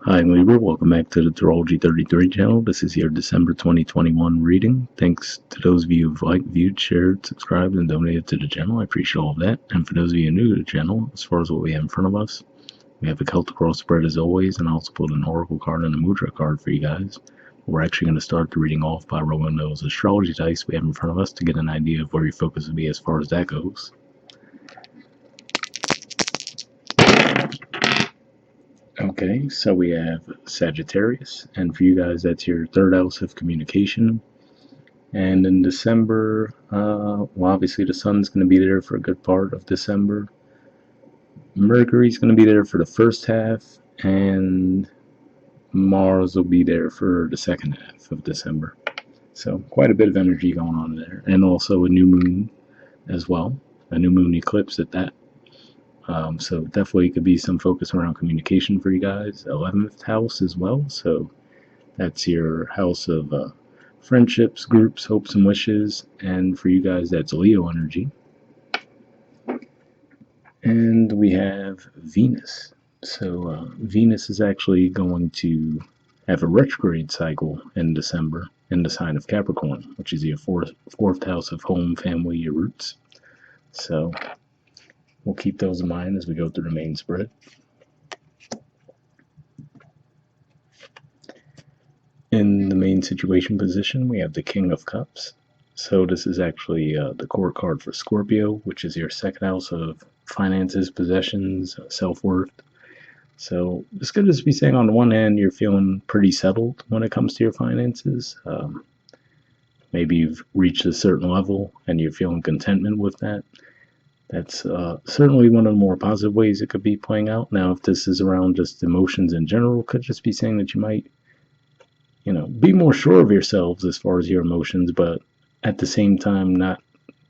Hi, Libra. Welcome back to the Astrology 33 channel. This is your December 2021 reading. Thanks to those of you who've liked, viewed, shared, subscribed, and donated to the channel. I appreciate all of that. And for those of you new to the channel, as far as what we have in front of us, we have a Celtic cross spread as always, and I also pulled an Oracle card and a Mudra card for you guys. We're actually going to start the reading off by rolling those astrology dice we have in front of us to get an idea of where your focus will be as far as that goes. Okay, so we have Sagittarius, and for you guys, that's your third house of communication. And in December, well, obviously the sun's going to be there for a good part of December. Mercury's going to be there for the first half, and Mars will be there for the second half of December. So quite a bit of energy going on there, and also a new moon as well, a new moon eclipse at that. So definitely could be some focus around communication for you guys. 11th house as well, so that's your house of friendships, groups, hopes, and wishes. And for you guys, that's Leo energy. And we have Venus. So Venus is actually going to have a retrograde cycle in December in the sign of Capricorn, which is your fourth house of home, family, your roots. So we'll keep those in mind as we go through the main spread. In the main situation position, we have the King of Cups. So this is actually the court card for Scorpio, which is your second house of finances, possessions, self-worth. So this could just be saying on the one hand, you're feeling pretty settled when it comes to your finances. Maybe you've reached a certain level and you're feeling contentment with that. That's certainly one of the more positive ways it could be playing out. Now, if this is around just emotions in general, it could just be saying that you might, be more sure of yourselves as far as your emotions, but at the same time, not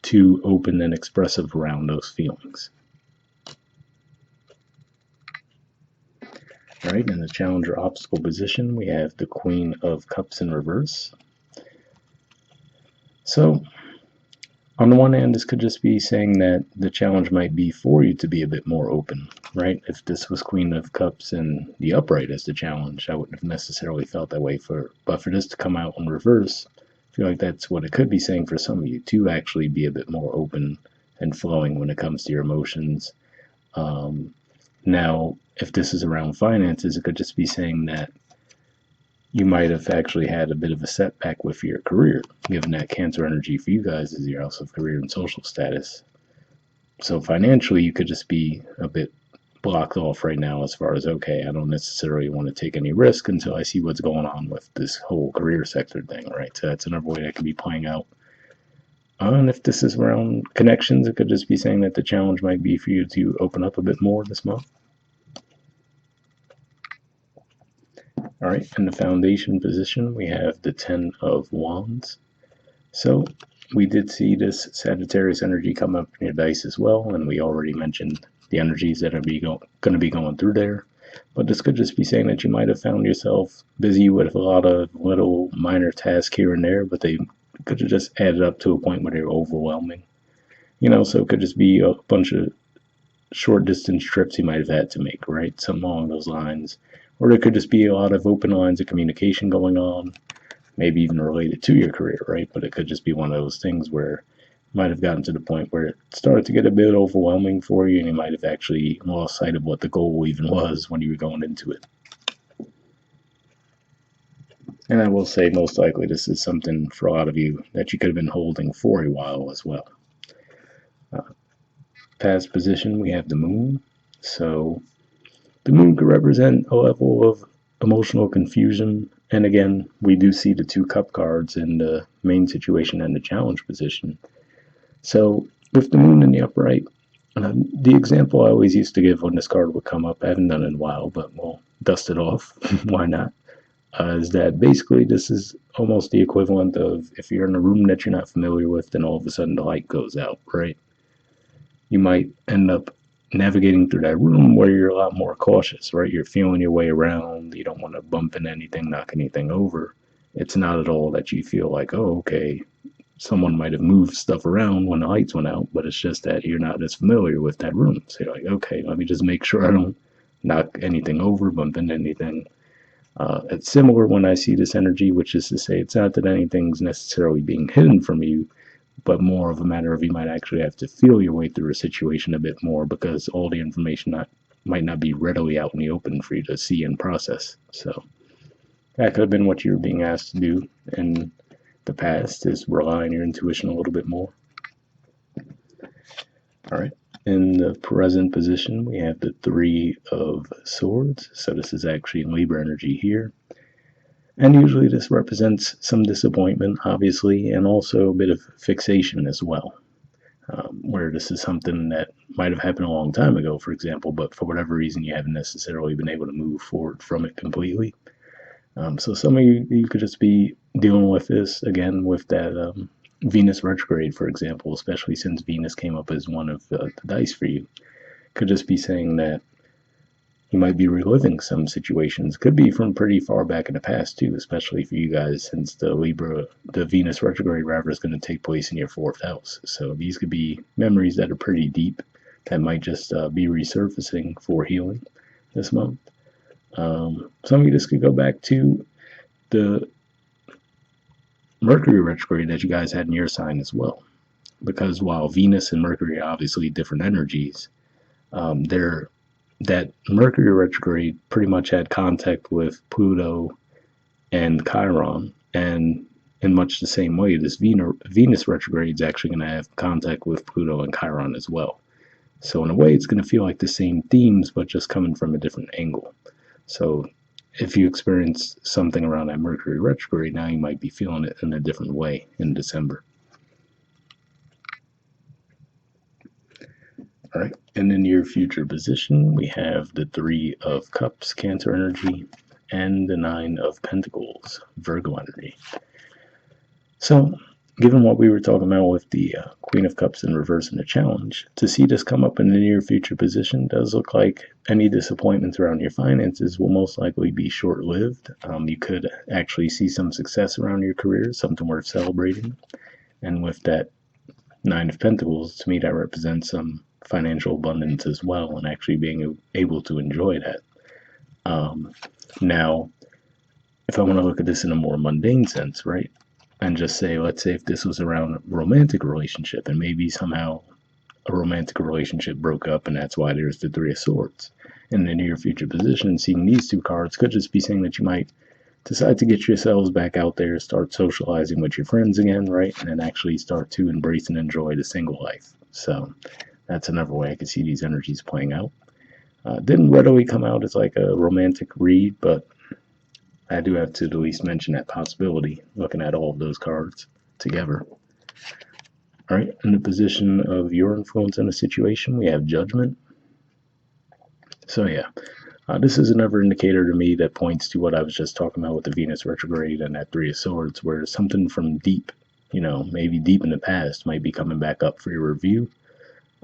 too open and expressive around those feelings. All right, in the challenger obstacle position, we have the Queen of Cups in reverse. So, on the one hand, this could just be saying that the challenge might be for you to be a bit more open, right? If this was Queen of Cups and the upright as the challenge, I wouldn't have necessarily felt that way but for this to come out in reverse, I feel like that's what it could be saying for some of you, to actually be a bit more open and flowing when it comes to your emotions. Now, if this is around finances, it could just be saying that you might have actually had a bit of a setback with your career, given that Cancer energy for you guys is your house of career and social status. So financially, you could just be a bit blocked off right now as far as, okay, I don't necessarily want to take any risk until I see what's going on with this whole career sector thing, right? So that's another way that could be playing out. And if this is around connections, it could just be saying that the challenge might be for you to open up a bit more this month. All right, in the foundation position, we have the 10 of Wands. So we did see this Sagittarius energy come up in your dice as well, and we already mentioned the energies that are going to be going through there. But this could just be saying that you might have found yourself busy with a lot of little minor tasks here and there, but they could have just added up to a point where they're overwhelming. So it could just be a bunch of short distance trips you might have had to make, right? Something along those lines. Or there could just be a lot of open lines of communication going on, maybe even related to your career, right? But it could just be one of those things where you might have gotten to the point where it started to get a bit overwhelming for you, and you might have actually lost sight of what the goal even was when you were going into it. And I will say, most likely, this is something for a lot of you that you could have been holding for a while as well. Past position, we have the moon. So the moon could represent a level of emotional confusion. And again, we do see the 2 cup cards in the main situation and the challenge position. So with the moon in the upright, the example I always used to give when this card would come up, I haven't done it in a while, but we'll dust it off. Why not? Is that basically this is almost the equivalent of if you're in a room that you're not familiar with, then all of a sudden the light goes out, right? You might end up navigating through that room where you're a lot more cautious, right? You're feeling your way around. You don't want to bump into anything, knock anything over. It's not at all that you feel like, oh, okay, someone might have moved stuff around when the lights went out, but it's just that you're not as familiar with that room. So you're like, okay, let me just make sure I don't knock anything over, bump into anything. It's similar when I see this energy, which is to say it's not that anything's necessarily being hidden from you, but more of a matter of you might actually have to feel your way through a situation a bit more because all the information might not be readily out in the open for you to see and process. So that could have been what you were being asked to do in the past, is rely on your intuition a little bit more. All right. In the present position, we have the Three of Swords. So this is actually Libra energy here. And usually this represents some disappointment, obviously, and also a bit of fixation as well. Where this is something that might have happened a long time ago, for example, but for whatever reason you haven't necessarily been able to move forward from it completely. So some of you could just be dealing with this, again, with that Venus retrograde, for example, especially since Venus came up as one of the dice for you. Could just be saying that you might be reliving some situations. Could be from pretty far back in the past, too, especially for you guys, since the Venus retrograde, rather, is going to take place in your 4th house. So these could be memories that are pretty deep that might just be resurfacing for healing this month. Some of you, this could go back to the Mercury retrograde that you guys had in your sign as well. Because while Venus and Mercury are obviously different energies, that Mercury retrograde pretty much had contact with Pluto and Chiron, and in much the same way, this Venus retrograde is actually going to have contact with Pluto and Chiron as well. So in a way, it's going to feel like the same themes, but just coming from a different angle. So if you experience something around that Mercury retrograde, now you might be feeling it in a different way in December. All right, and in your future position, we have the Three of Cups, Cancer energy, and the Nine of Pentacles, Virgo energy. So, given what we were talking about with the Queen of Cups in reverse in the challenge, to see this come up in the near future position does look like any disappointments around your finances will most likely be short-lived. You could actually see some success around your career, something worth celebrating. And with that Nine of Pentacles, to me, that represents some financial abundance as well, and actually being able to enjoy that. Now, if I want to look at this in a more mundane sense, right, and just say, let's say if this was around a romantic relationship, and maybe somehow a romantic relationship broke up, and that's why there's the Three of Swords. In the near future position, seeing these two cards could just be saying that you might decide to get yourselves back out there, start socializing with your friends again, right? And then actually start to embrace and enjoy the single life. So that's another way I could see these energies playing out. Didn't readily come out as like a romantic read, but I do have to at least mention that possibility, looking at all of those cards together. All right, in the position of your influence in a situation, we have Judgment. So yeah, this is another indicator to me that points to what I was just talking about with the Venus retrograde and that Three of Swords, where something from deep, maybe deep in the past might be coming back up for your review.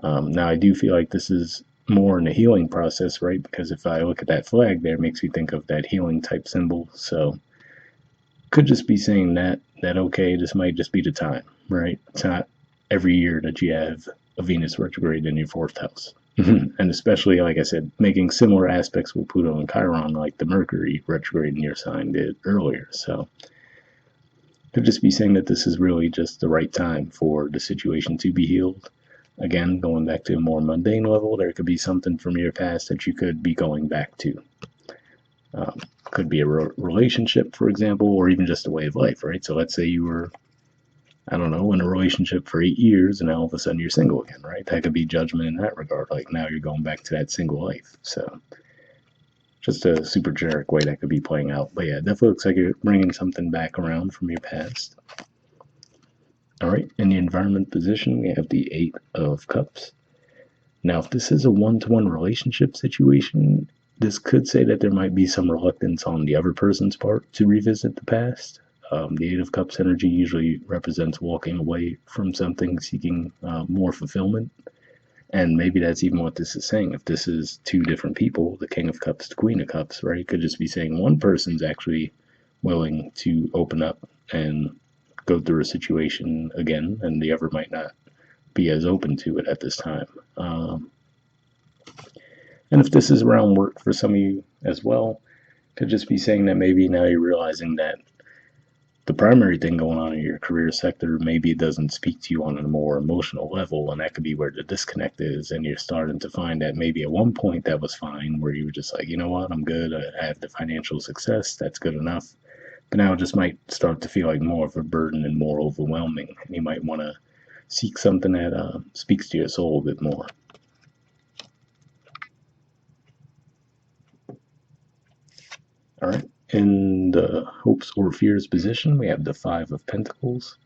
Now, I do feel like this is more in a healing process, right? Because if I look at that flag there, it makes me think of that healing type symbol. So could just be saying that okay, this might just be the time, right? It's not every year that you have a Venus retrograde in your 4th house. And especially, like I said, making similar aspects with Pluto and Chiron, like the Mercury retrograde in your sign did earlier. So could just be saying that this is really just the right time for the situation to be healed. Again, going back to a more mundane level, there could be something from your past that you could be going back to. Could be a relationship, for example, or even just a way of life, right? So let's say you were, I don't know, in a relationship for 8 years and now all of a sudden you're single again, right? That could be judgment in that regard. Like now you're going back to that single life. So just a super generic way that could be playing out. But yeah, it definitely looks like you're bringing something back around from your past. All right, in the environment position, we have the Eight of Cups. Now, if this is a one-to-one relationship situation, this could say that there might be some reluctance on the other person's part to revisit the past. The Eight of Cups energy usually represents walking away from something, seeking more fulfillment. And maybe that's even what this is saying. If this is two different people, the King of Cups, the Queen of Cups, right? It could just be saying one person's actually willing to open up and go through a situation again, and the other might not be as open to it at this time. And if this is around work for some of you as well, Could just be saying that maybe now you're realizing that the primary thing going on in your career sector maybe it doesn't speak to you on a more emotional level, and that could be where the disconnect is. And you're starting to find that maybe at one point that was fine, where you were just like, you know what, I'm good, I have the financial success, that's good enough. But now it just might start to feel like more of a burden and more overwhelming, and you might want to seek something that speaks to your soul a bit more. All right. In the hopes or fears position, we have the Five of Pentacles.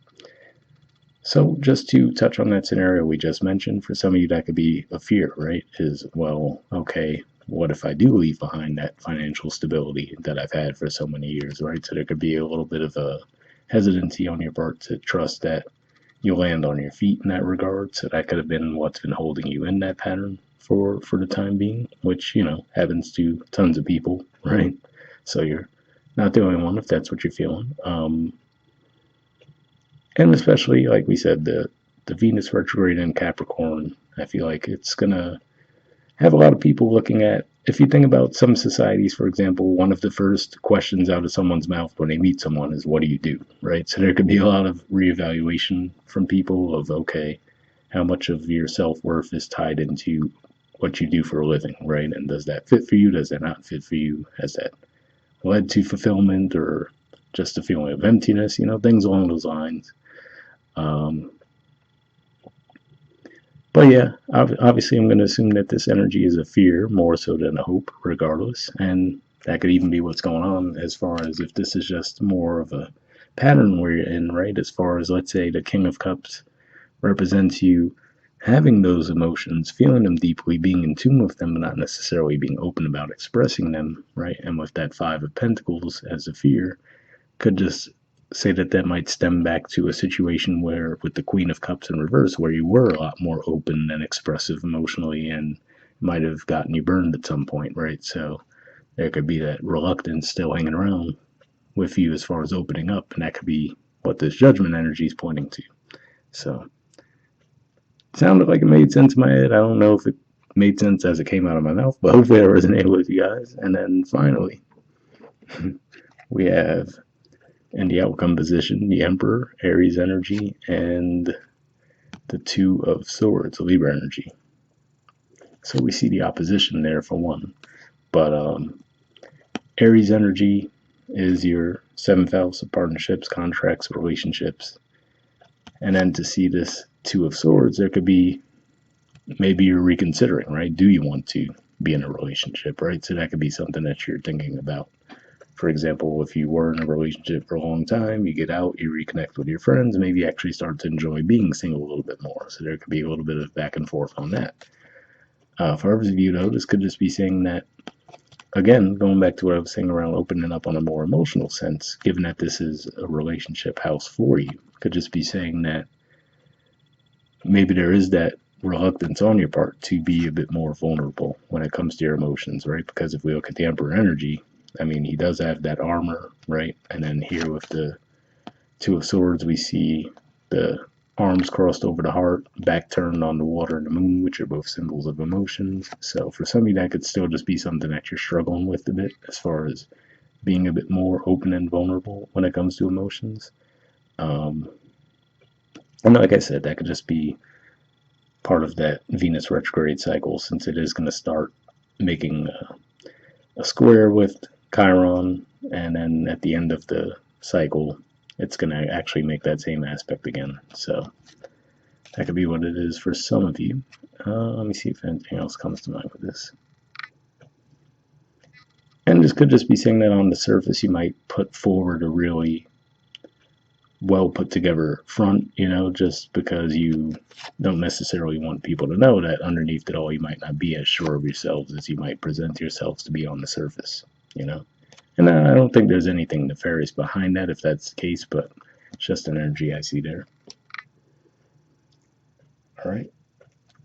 So, just to touch on that scenario we just mentioned, for some of you that could be a fear, right? Is, well, okay, what if I do leave behind that financial stability that I've had for so many years, right? So, there could be a little bit of a hesitancy on your part to trust that you'll land on your feet in that regard. So, that could have been what's been holding you in that pattern for the time being, which, happens to tons of people, right? So, you're not the only one if that's what you're feeling. And especially, like we said, the Venus retrograde in Capricorn, I feel like it's going to have a lot of people looking at, if you think about some societies, for example, one of the first questions out of someone's mouth when they meet someone is, what do you do? Right? So there could be a lot of reevaluation from people of, okay, how much of your self worth is tied into what you do for a living, right? And does that fit for you? Does that not fit for you? Has that led to fulfillment or just a feeling of emptiness? Things along those lines. But yeah, obviously, I'm going to assume that this energy is a fear more so than a hope, regardless. And that could even be what's going on as far as if this is just more of a pattern where you're in, right? As far as, let's say, the King of Cups represents you having those emotions, feeling them deeply, being in tune with them, but not necessarily being open about expressing them, right? And with that Five of Pentacles as a fear, could just say that that might stem back to a situation where, with the Queen of Cups in reverse, where you were a lot more open and expressive emotionally and might have gotten you burned at some point, right? So there could be that reluctance still hanging around with you as far as opening up, and that could be what this judgment energy is pointing to. So it sounded like it made sense in my head. I don't know if it made sense as it came out of my mouth, but hopefully I resonated with you guys. And then finally, we have in the outcome position, the Emperor, Aries energy, and the Two of Swords, Libra energy. So we see the opposition there for one. But Aries energy is your seventh house of partnerships, contracts, relationships. And then to see this Two of Swords, there could be maybe you're reconsidering, right? Do you want to be in a relationship, right? So that could be something that you're thinking about. For example, if you were in a relationship for a long time, you get out, you reconnect with your friends, maybe you actually start to enjoy being single a little bit more. So there could be a little bit of back and forth on that. For others of you, though, this could just be saying that, again, going back to what I was saying around opening up on a more emotional sense, given that this is a relationship house for you, could just be saying that maybe there is that reluctance on your part to be a bit more vulnerable when it comes to your emotions, right? Because if we look at the Emperor energy, I mean, he does have that armor, right? And then here with the Two of Swords, we see the arms crossed over the heart, back turned on the water and the moon, which are both symbols of emotions. So for some of you, that could still just be something that you're struggling with a bit as far as being a bit more open and vulnerable when it comes to emotions. And like I said, that could just be part of that Venus retrograde cycle, since it is going to start making a square with Chiron, and then at the end of the cycle, it's going to actually make that same aspect again. So that could be what it is for some of you. Let me see if anything else comes to mind with this. And this could just be saying that on the surface, you might put forward a really well put together front, just because you don't necessarily want people to know that underneath it all, you might not be as sure of yourselves as you might present yourselves to be on the surface, And I don't think there's anything nefarious behind that if that's the case, but it's just an energy I see there. All right.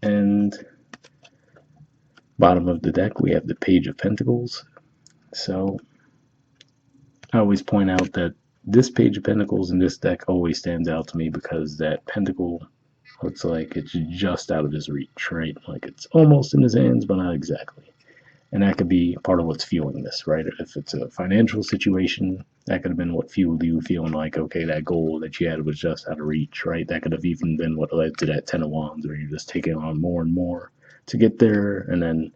And bottom of the deck, we have the Page of Pentacles. So I always point out that this Page of Pentacles in this deck always stands out to me because that pentacle looks like it's just out of his reach, right? Like it's almost in his hands, but not exactly. And that could be part of what's fueling this, right? If it's a financial situation, that could have been what fueled you feeling like, okay, that goal that you had was just out of reach, right? That could have even been what led to that Ten of Wands, where you're just taking on more and more to get there, and then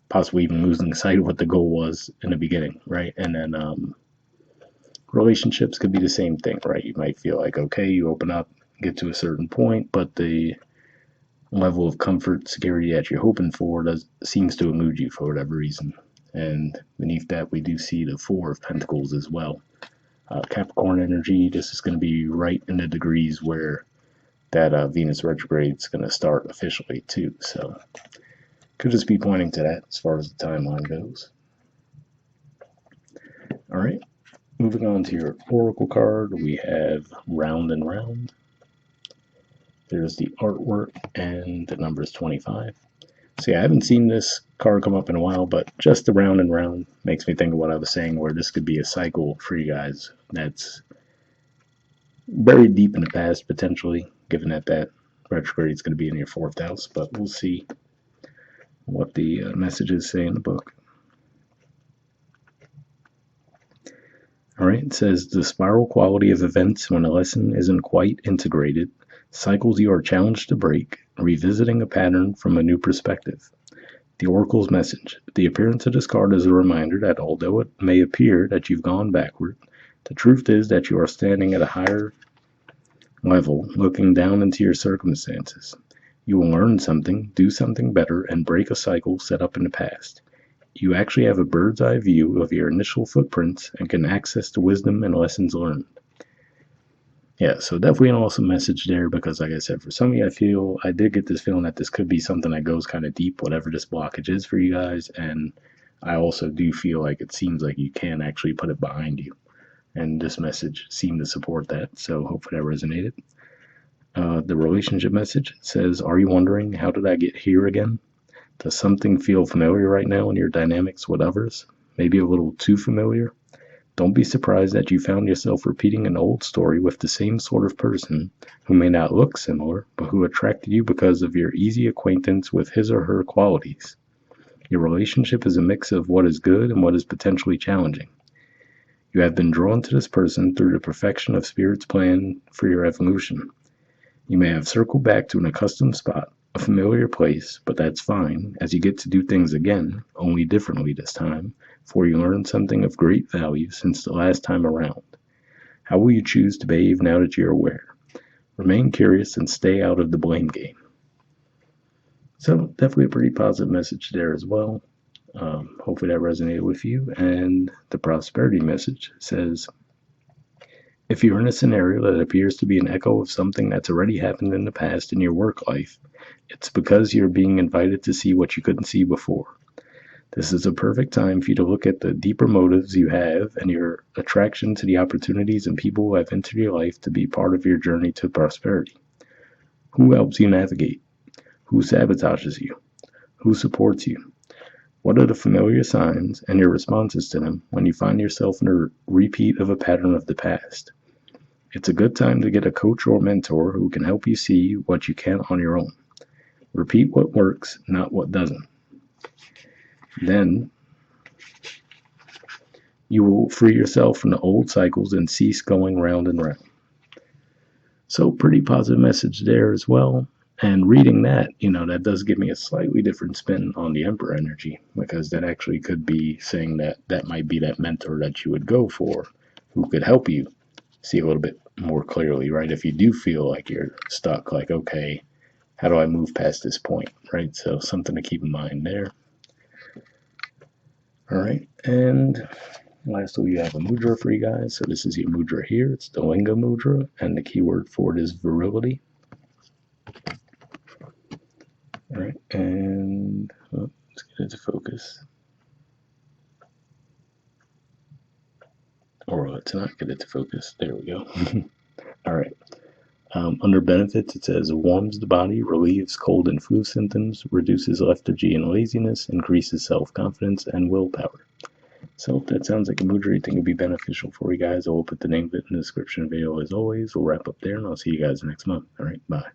possibly even losing sight of what the goal was in the beginning, right? And then relationships could be the same thing, right? You might feel like, okay, you open up, get to a certain point, but the level of comfort, security that you're hoping for seems to elude you for whatever reason. And beneath that, we do see the Four of Pentacles as well. Capricorn energy, this is going to be right in the degrees where that Venus retrograde is going to start officially too. So could just be pointing to that as far as the timeline goes. All right, moving on to your oracle card, we have Round and Round. There's the artwork, and the number is 25. See, I haven't seen this card come up in a while, but just the Round and Round makes me think of what I was saying, where this could be a cycle for you guys that's buried deep in the past, potentially, given that that retrograde is going to be in your 4th house. But we'll see what the messages say in the book. All right, it says the spiral quality of events when a lesson isn't quite integrated, cycles you are challenged to break, revisiting a pattern from a new perspective. The Oracle's message. The appearance of this card is a reminder that although it may appear that you've gone backward, the truth is that you are standing at a higher level, looking down into your circumstances. You will learn something, do something better, and break a cycle set up in the past. You actually have a bird's eye view of your initial footprints and can access the wisdom and lessons learned. Yeah, so definitely an awesome message there, because like I said, for some of you, I did get this feeling that this could be something that goes kind of deep, whatever this blockage is for you guys. And I also do feel like it seems like you can actually put it behind you. And this message seemed to support that. So hopefully that resonated. The relationship message says, are you wondering, how did I get here again? Does something feel familiar right now in your dynamics with others? Maybe a little too familiar? Don't be surprised that you found yourself repeating an old story with the same sort of person who may not look similar, but who attracted you because of your easy acquaintance with his or her qualities. Your relationship is a mix of what is good and what is potentially challenging. You have been drawn to this person through the perfection of Spirit's plan for your evolution. You may have circled back to an accustomed spot, a familiar place, but that's fine, as you get to do things again, only differently this time, for you learn something of great value since the last time around. How will you choose to behave now that you're aware? Remain curious and stay out of the blame game. So definitely a pretty positive message there as well. Hopefully that resonated with you. And the prosperity message says, if you're in a scenario that appears to be an echo of something that's already happened in the past in your work life, it's because you're being invited to see what you couldn't see before. This is a perfect time for you to look at the deeper motives you have and your attraction to the opportunities and people who have entered your life to be part of your journey to prosperity. Who helps you navigate? Who sabotages you? Who supports you? What are the familiar signs and your responses to them when you find yourself in a repeat of a pattern of the past? It's a good time to get a coach or mentor who can help you see what you can't on your own. Repeat what works, not what doesn't. Then you will free yourself from the old cycles and cease going round and round. So pretty positive message there as well. And reading that, that does give me a slightly different spin on the Emperor energy, because that actually could be saying that that might be that mentor that you would go for, who could help you see a little bit more clearly, right? If you do feel like you're stuck, like, okay, how do I move past this point, right? So something to keep in mind there. All right, and lastly, we have a mudra for you guys. So this is your mudra here. It's the Linga mudra, and the keyword for it is virility. All right, and let's get it to focus. Or let's not get it to focus. There we go. All right. Under benefits, it says warms the body, relieves cold and flu symptoms, reduces lethargy and laziness, increases self-confidence and willpower. So if that sounds like a mudra you think would be beneficial for you guys, I will put the name of it in the description of the video as always. We'll wrap up there, and I'll see you guys next month. All right, bye.